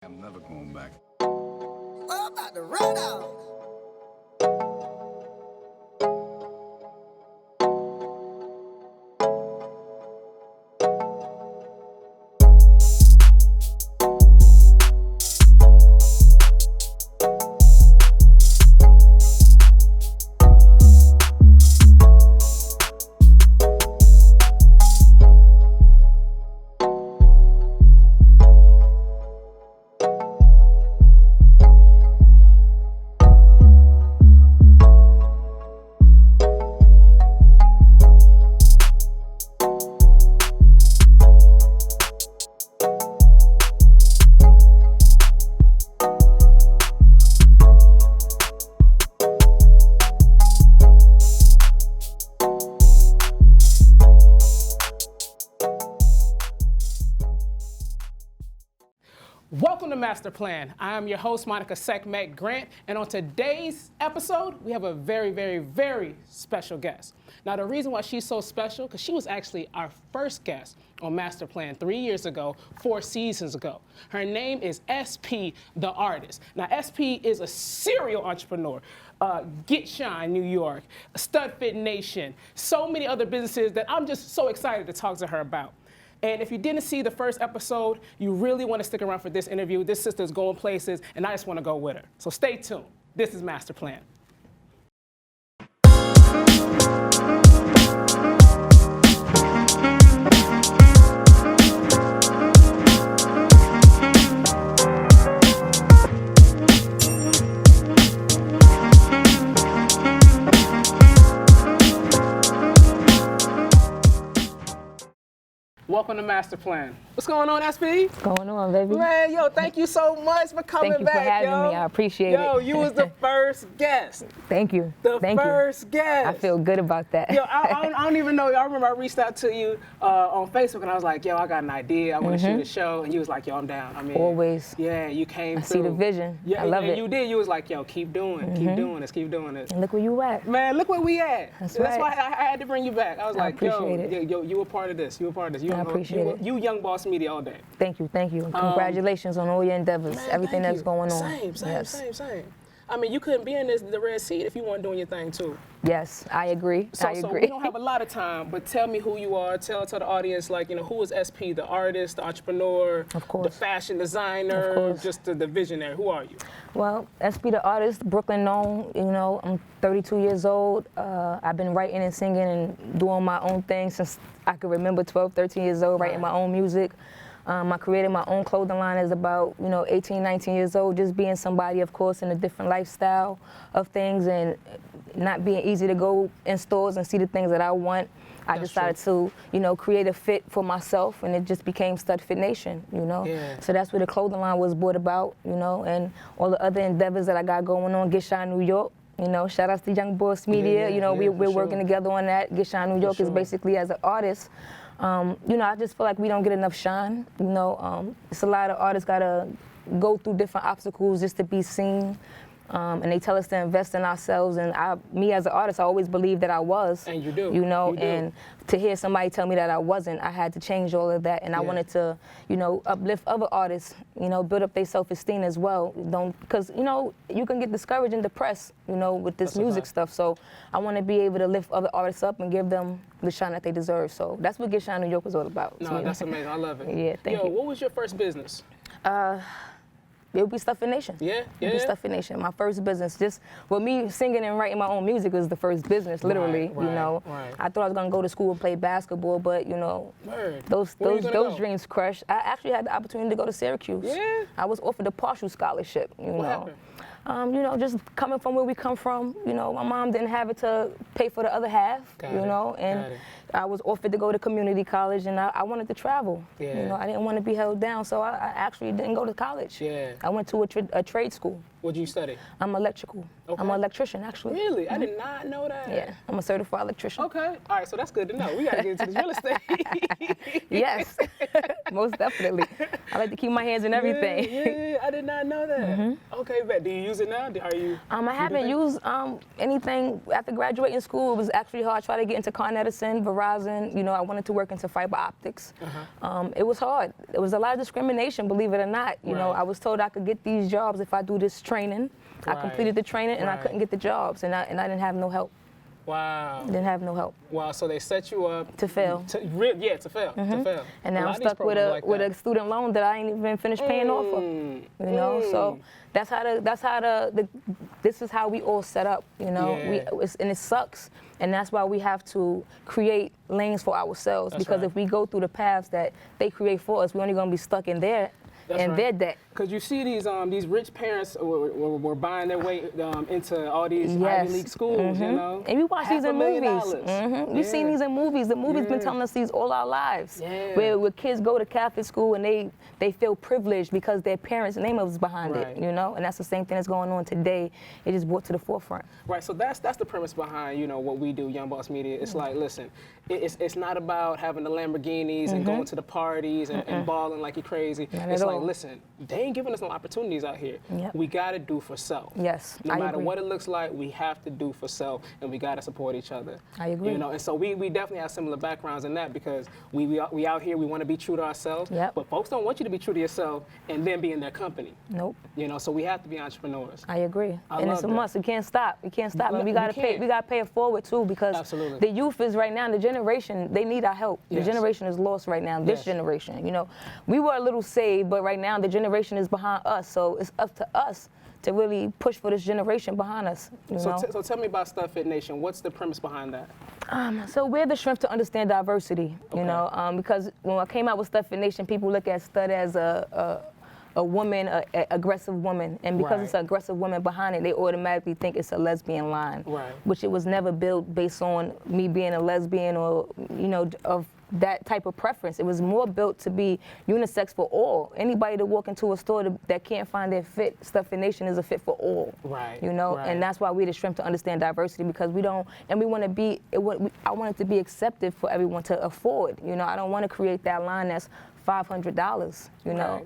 I'm never going back. I'm about to run out. Welcome to Master Plan. I am your host, Monica Sekhmet Grant, and on today's episode, we have a very, very, very special guest. Now, the reason why she's so special, because she was actually our first guest on Master Plan 3 years ago, 4 seasons ago. Her name is SP, the artist. Now, SP is a serial entrepreneur. Get Shine, New York, Stud Fit Nation, so many other businesses that I'm just so excited to talk to her about. And if you didn't see the first episode, you really want to stick around for this interview. This sister's going places, and I just want to go with her. So stay tuned. This is Master Plan. Welcome to Master Plan. What's going on, SP? What's going on, baby? Man, yo, thank you so much for coming Thank you back, for having yo. me. I appreciate it. Yo, you was the first guest. Thank you. The first guest. I feel good about that. Yo, I don't even know. I remember I reached out to you on Facebook, and I was like, yo, I got an idea. I want to shoot a show. And you was like, yo, I'm down. I mean, Always. Yeah, you came I through. see the vision. Yeah, I love and it. you did. You was like, yo, keep doing this, keep doing this. And look where you at. Man, look where we at. That's why right. I had to bring you back. I was like, appreciate it. yo, you were part of this. You were part of this. You, I appreciate it. You young boss media all day. Thank you. And congratulations on all your endeavors, Man, everything thank that's you. going on. Same. I mean, you couldn't be in the red seat if you weren't doing your thing too. Yes, I agree. So we don't have a lot of time, but tell me who you are. Tell the audience, like, who is SP, the artist, the entrepreneur, Of course. the fashion designer, Of course. just the visionary. Who are you? Well, SP the artist, Brooklyn known, I'm 32 years old. I've been writing and singing and doing my own thing since I could remember 12, 13 years old, writing my own music. I created my own clothing line as about, 18, 19 years old, just being somebody, of course, in a different lifestyle of things and not being easy to go in stores and see the things that I want. I decided to, create a fit for myself, and it just became Stud Fit Nation, Yeah. So that's where the clothing line was brought about, and all the other endeavors that I got going on, Get Shine, New York. Shout out to Young Boss Media. We're working together on that. Get Shine New York is basically as an artist. I just feel like we don't get enough shine. It's a lot of artists gotta go through different obstacles just to be seen. And they tell us to invest in ourselves. And me as an artist, I always believed that I was. And you do. And to hear somebody tell me that I wasn't, I had to change all of that. And I wanted to, uplift other artists, build up their self-esteem as well. Because, you can get discouraged and depressed, with this music stuff. So I want to be able to lift other artists up and give them the shine that they deserve. So that's what Get Shine New York was all about. No, that's amazing. I love it. Yeah, thank you. What was your first business? It would be Stud Fit Nation. Yeah. It would be Stud Fit Nation. My first business, just with me singing and writing my own music, was the first business, literally. Right. I thought I was gonna go to school and play basketball, but Word. those Where you gonna go? dreams crushed. I actually had the opportunity to go to Syracuse. Yeah? I was offered a partial scholarship. What happened? Just coming from where we come from, my mom didn't have it to pay for the other half, Got and it. I was offered to go to community college, and I wanted to travel. Yeah. I didn't want to be held down, so I actually didn't go to college. Yeah. I went to a trade school. What did you study? I'm electrical. Okay. I'm an electrician, actually. Really? I did not know that. Yeah, I'm a certified electrician. Okay. All right, so that's good to know. We got to get into this real estate. Yes, most definitely. I like to keep my hands in everything. Yeah, I did not know that. Okay, but do you use use it now? Are you? I haven't used anything after graduating school. It was actually hard. I tried to get into Con Edison, Verizon. You know, I wanted to work into fiber optics. It was hard. There was a lot of discrimination, believe it or not. You know, I was told I could get these jobs if I do this training. I completed the training and I couldn't get the jobs, and I didn't have no help. Wow. Didn't have no help. Wow, so they set you up to fail. To fail. And now I'm stuck with a student loan that I ain't even finished paying off of. You know, so this is how we all set up. You know, and it sucks. And that's why we have to create lanes for ourselves, because if we go through the paths that they create for us, we're only gonna be stuck in their debt. Because you see these rich parents were buying their way into all these Ivy League schools, you know. And we watch these in movies. We've seen these in movies. The movies been telling us these all our lives. Where kids go to Catholic school and they feel privileged because their parents' name was behind it, you know. And that's the same thing that's going on today. It just brought to the forefront. Right. So that's the premise behind, you know, what we do, Young Boss Media. It's like, listen, it's not about having the Lamborghinis and going to the parties and balling like you're crazy. It's like, listen, they ain't giving us no opportunities out here. We got to do for self. Yes, no matter what it looks like, we have to do for self, and we got to support each other. I agree. You know, and so we definitely have similar backgrounds in that, because we out here, we want to be true to ourselves. But folks don't want you to be true to yourself and then be in their company. Nope. You know, so we have to be entrepreneurs. I agree. And it's a must. We can't stop. We can't stop. And we got to pay it forward too, because the youth is right now, the generation, they need our help. The generation is lost right now. This generation, you know, we were a little saved, but right now the generation is behind us. So it's up to us to really push for this generation behind us. So tell me about Stuff It Nation. What's the premise behind that? So we're the strength to understand diversity, you know, because when I came out with Stuff It Nation, people look at Stud as a woman, a aggressive woman, and because it's an aggressive woman behind it, they automatically think it's a lesbian line, which it was never built based on me being a lesbian or, you know, of that type of preference. It was more built to be unisex for all. Anybody that walk into a store that can't find their fit, Stuff It Nation is a fit for all. You know, and that's why we're the strength to understand diversity, because we don't, and we want to be, I want it to be accepted for everyone to afford. You know, I don't want to create that line that's $500, you know.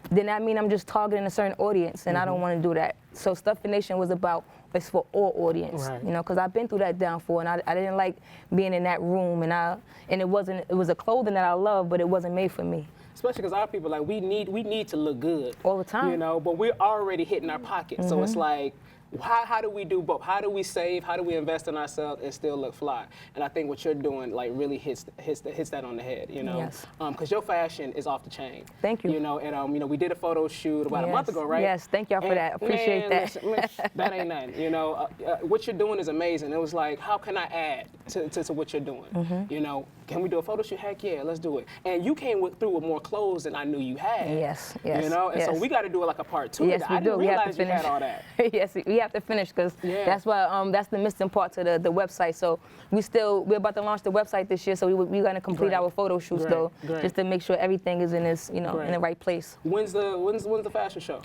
Then that means I'm just targeting a certain audience, and I don't want to do that. So Stuff It Nation was about, it's for all audience, you know, because I've been through that downfall, and I didn't like being in that room, and it was a clothing that I love, but it wasn't made for me. Especially because our people, like, we need to look good all the time, you know, but we're already hitting our pockets. So it's like, how do we do both? How do we save? How do we invest in ourselves and still look fly? And I think what you're doing, like, really hits that on the head, you know. Because your fashion is off the chain. Thank you. You know, and you know, we did a photo shoot about a month ago, right? Yes, thank y'all for that. Appreciate that. Listen, that ain't nothing. You know, what you're doing is amazing. It was like, how can I add to what you're doing? You know, can we do a photo shoot? Heck yeah, let's do it. And you came through with more clothes than I knew you had. Yes. You know, and so we got to do it like a part two. Yes, we do. I didn't realize you had all that. Yes, we have to finish, because that's why that's the missing part to the website. So we're about to launch the website this year. So we're going to complete our photo shoots though, just to make sure everything is in this, you know, in the right place. When's the fashion show?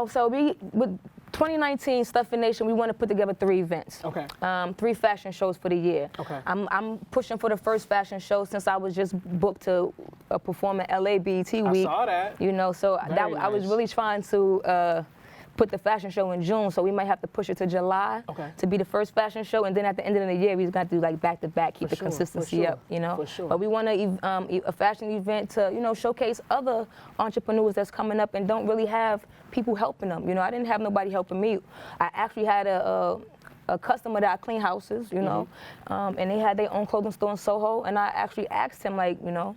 So with 2019 Stuff It Nation, we want to put together 3 events. 3 fashion shows for the year. I'm pushing for the first fashion show since I was just booked to perform at LA BET Week. I saw that. You know, so I was really trying to put the fashion show in June, so we might have to push it to July to be the first fashion show, and then at the end of the year, we're gonna do like back to back, keep the consistency up, you know. But we want a fashion event to, you know, showcase other entrepreneurs that's coming up and don't really have people helping them. You know, I didn't have nobody helping me. I actually had a customer that I clean houses, you know, and they had their own clothing store in Soho, and I actually asked him, like, you know,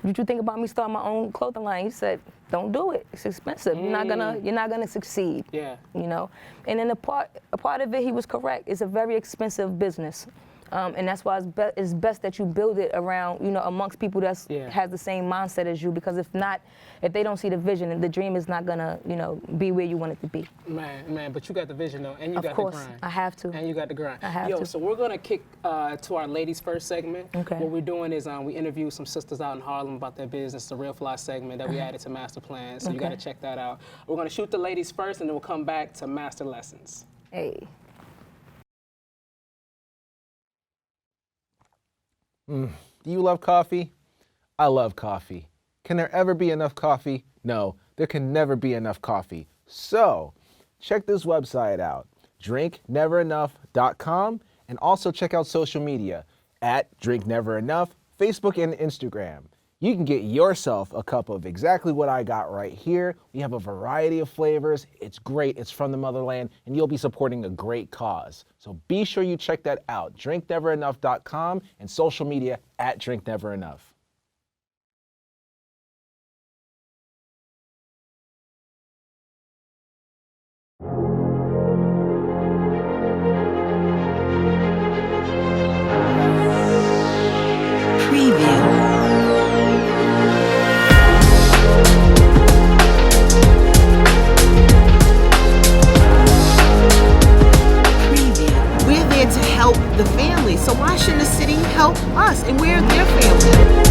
did you think about me starting my own clothing line? He said, don't do it. It's expensive. You're not gonna succeed. You know. And then a part of it, he was correct. It's a very expensive business. And that's why it's best that you build it around, you know, amongst people that has the same mindset as you, because if not, if they don't see the vision, the dream is not gonna, you know, be where you want it to be. Man, but you got the vision though, and you got the grind. Of course, I have to. And you got the grind. I have to. So we're gonna kick to our ladies first segment. What we're doing is we interview some sisters out in Harlem about their business, the Real Fly segment that we added to Master Plan. So you gotta check that out. We're gonna shoot the ladies first, and then we'll come back to Master Lessons. Hey. Do you love coffee? I love coffee. Can there ever be enough coffee? No, there can never be enough coffee. So, check this website out, drinkneverenough.com, and also check out social media at drinkneverenough, Facebook and Instagram. You can get yourself a cup of exactly what I got right here. We have a variety of flavors. It's great. It's from the motherland, and you'll be supporting a great cause. So be sure you check that out, drinkneverenough.com, and social media at drinkneverenough. We're there to help the family, so why shouldn't the city help us? And we're their family.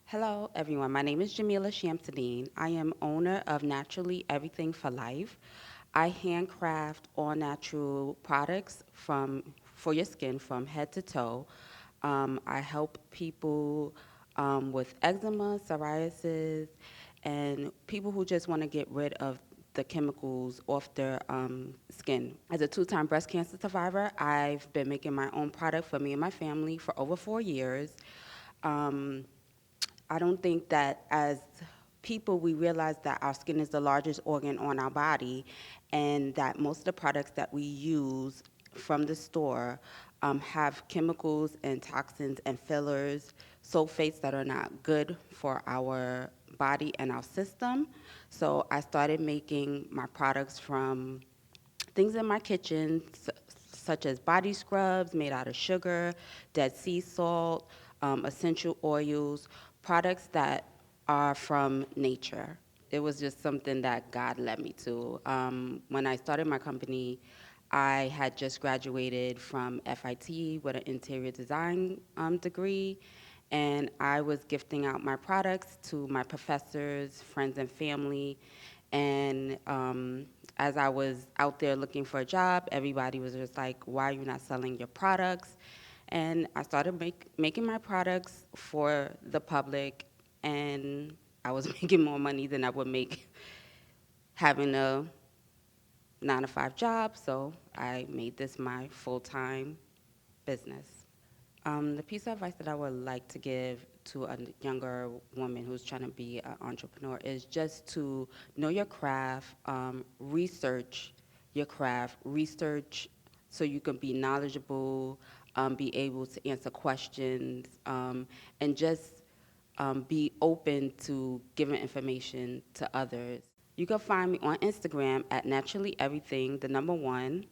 Hello, everyone. My name is Jamila Shamsuddin. I am owner of Naturally Everything for Life. I handcraft all natural products for your skin from head to toe. I help people with eczema, psoriasis, and people who just want to get rid of the chemicals off their skin. As a two-time breast cancer survivor, I've been making my own product for me and my family for over 4 years. I don't think that as people we realize that our skin is the largest organ on our body, and that most of the products that we use from the store have chemicals and toxins and fillers, sulfates that are not good for our body and our system. So I started making my products from things in my kitchen, such as body scrubs made out of sugar, dead sea salt, essential oils, products that are from nature. It was just something that God led me to. When I started my company, I had just graduated from FIT with an interior design degree, and I was gifting out my products to my professors, friends, and family. And as I was out there looking for a job, everybody was just like, why are you not selling your products? And I started making my products for the public, and I was making more money than I would make having a 9-to-5 job, so I made this my full-time business. The piece of advice that I would like to give to a younger woman who's trying to be an entrepreneur is just to know your craft, research your craft, research so you can be knowledgeable, be able to answer questions, and just be open to giving information to others. You can find me on Instagram at naturallyeverything, the number 1.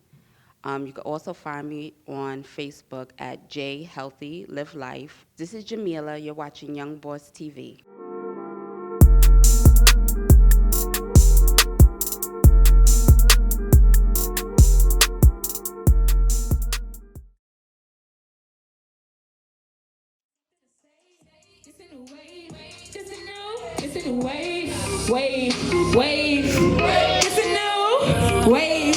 You can also find me on Facebook at J Healthy Live Life. This is Jamila. You're watching Young Boss TV. It's a new wave. It's a new wave. It's a new wave.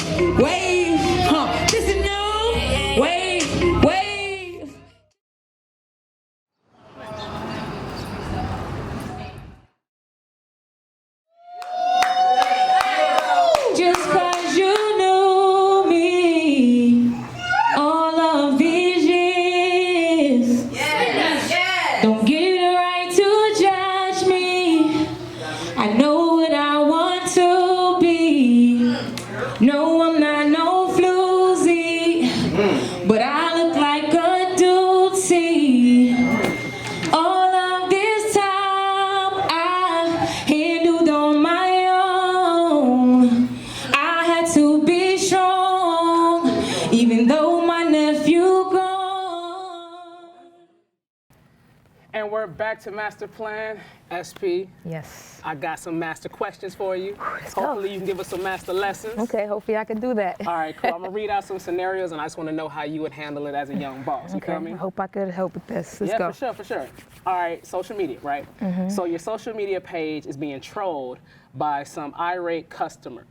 Just 'cause you knew me all of these years, don't get it right to judge me. I know what I want to be. No And we're back to Master Plan. SP, Yes. I got some master questions for you. Let's go. Hopefully you can give us some master lessons. Okay, hopefully I can do that. All right, cool. I'm gonna read out some scenarios, and I just want to know how you would handle it as a young boss. You Okay, feel me? I hope I could help with this. Let's Yeah, go. for sure, for sure. All right, social media, right? So your social media page is being trolled by some irate customer.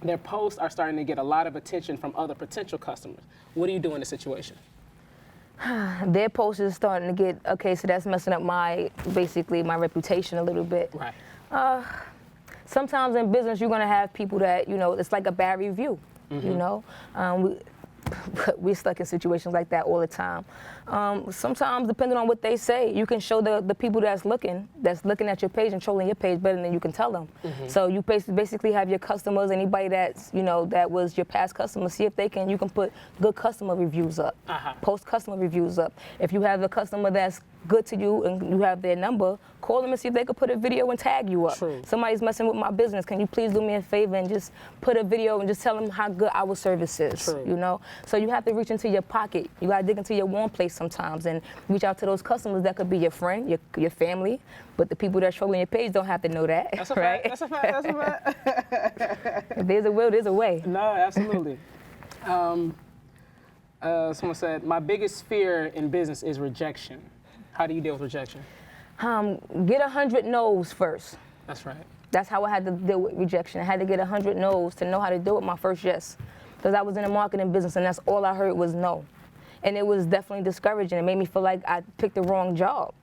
Their posts are starting to get a lot of attention from other potential customers. What do you do in this situation? Their post is starting to get, okay, so that's messing up basically my reputation a little bit. Right. Sometimes in business, you're gonna have people that, it's like a bad review, we're stuck in situations like that all the time. Sometimes, depending on what they say, you can show the people that's looking at your page and trolling your page better than you can tell them. So you basically have your customers, anybody that's, that was your past customer, see if you can put good customer reviews up, post customer reviews up. If you have a customer that's good to you and you have their number, call them and see if they could put a video and tag you up. True. Somebody's messing with my business. Can you please do me a favor and just put a video and just tell them how good our service is, True. So you have to reach into your pocket. You got to dig into your warm place sometimes and reach out to those customers. That could be your friend, your family, but the people that's trolling your page don't have to know that. That's a right? fact. That's a fact. That's a fact. If there's a will, there's a way. No, absolutely. Someone said, my biggest fear in business is rejection. How do you deal with rejection? Get 100 no's first. That's right. That's how I had to deal with rejection. I had to get 100 no's to know how to deal with my first yes. Because I was in the marketing business and that's all I heard was no. And it was definitely discouraging. It made me feel like I picked the wrong job,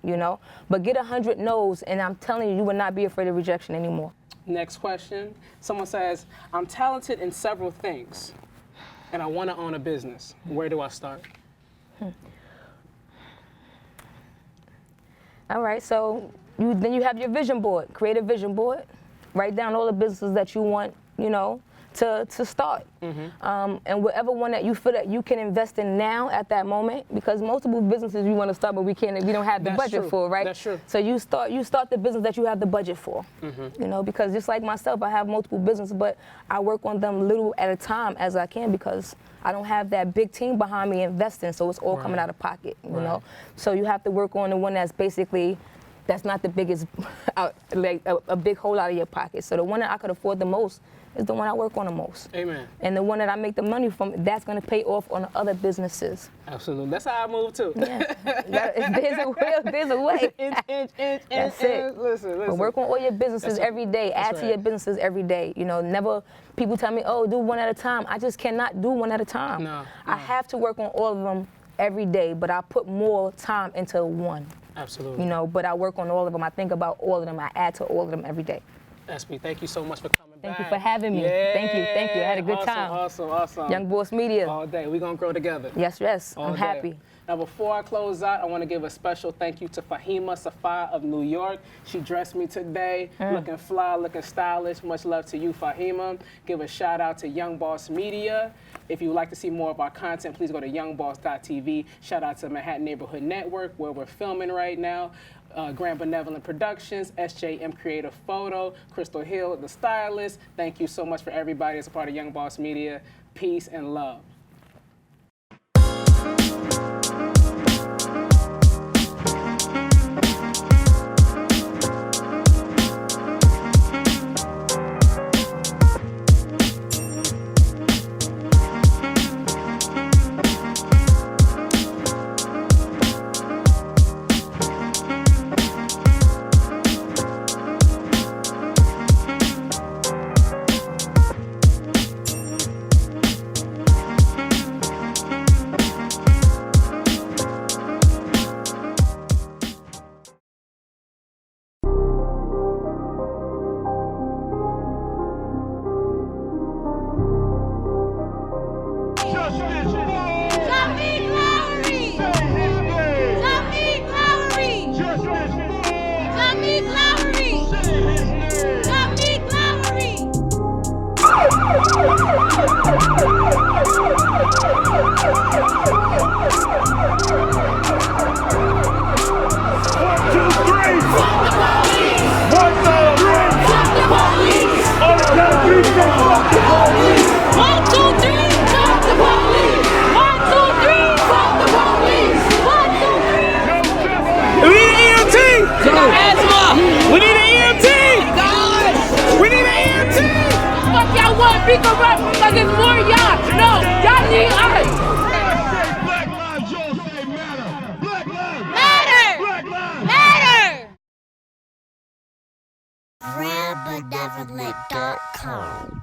But get 100 no's and I'm telling you, you will not be afraid of rejection anymore. Next question. Someone says, I'm talented in several things and I want to own a business. Where do I start? All right, so then you have your vision board. Create a vision board. Write down all the businesses that you want, to start. And whatever one that you feel that you can invest in now at that moment, because multiple businesses you want to start, but we don't have the budget for, right? That's true. So you start the business that you have the budget for. Because just like myself, I have multiple businesses, but I work on them little at a time as I can because I don't have that big team behind me investing, so it's all coming out of pocket, you know? So you have to work on the one that's basically, that's not the biggest, like a big hole out of your pocket. So the one that I could afford the most is the one I work on the most. Amen. And the one that I make the money from, that's gonna pay off on the other businesses. Absolutely. That's how I move too. Yeah. There's a will, there's a way. That's it. Listen. But work on all your businesses every day. Add to your businesses every day. Never, people tell me, oh, do one at a time. I just cannot do one at a time. No. I have to work on all of them every day, but I put more time into one. Absolutely. But I work on all of them. I think about all of them. I add to all of them every day. SP, thank you so much for coming back. Thank you for having me. Yeah. Thank you. I had a good time. Awesome. Young Boss Media. All day. We're going to grow together. Yes. All I'm day. happy. Now, before I close out, I want to give a special thank you to Fahima Safa of New York. She dressed me today, looking fly, looking stylish. Much love to you, Fahima. Give a shout out to Young Boss Media. If you would like to see more of our content, please go to youngboss.tv. Shout out to Manhattan Neighborhood Network, where we're filming right now. Grand Benevolent Productions, SJM Creative Photo, Crystal Hill, the stylist. Thank you so much for everybody that's a part of Young Boss Media. Peace and love. be corrupt because it's more y'all. No, y'all need us. Black lives don't say matter. Black lives Matter. Black lives Matter. grabberneverlet.com.